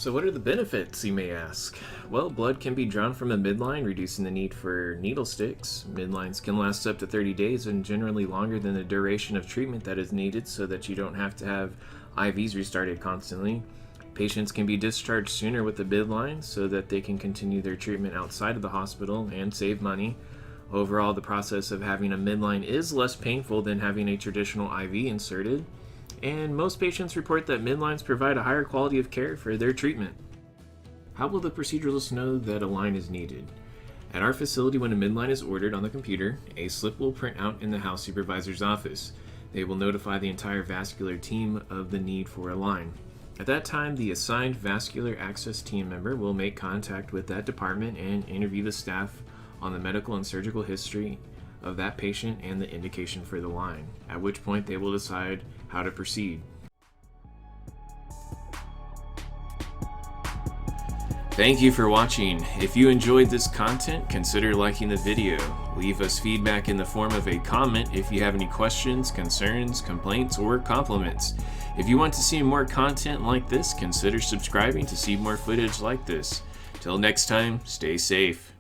So what are the benefits, you may ask? Well, blood can be drawn from a midline, reducing the need for needle sticks. Midlines can last up to 30 days and generally longer than the duration of treatment that is needed so that you don't have to have IVs restarted constantly. Patients can be discharged sooner with the midline so that they can continue their treatment outside of the hospital and save money. Overall, the process of having a midline is less painful than having a traditional IV inserted, and most patients report that midlines provide a higher quality of care for their treatment. How will the proceduralist know that a line is needed? At our facility, when a midline is ordered on the computer, a slip will print out in the house supervisor's office. They will notify the entire vascular team of the need for a line. At that time, the assigned vascular access team member will make contact with that department and interview the staff on the medical and surgical history of that patient and the indication for the line, at which point they will decide how to proceed. Thank you for watching. If you enjoyed this content, consider liking the video. Leave us feedback in the form of a comment if you have any questions, concerns, complaints, or compliments. If you want to see more content like this, consider subscribing to see more footage like this. Till next time, stay safe.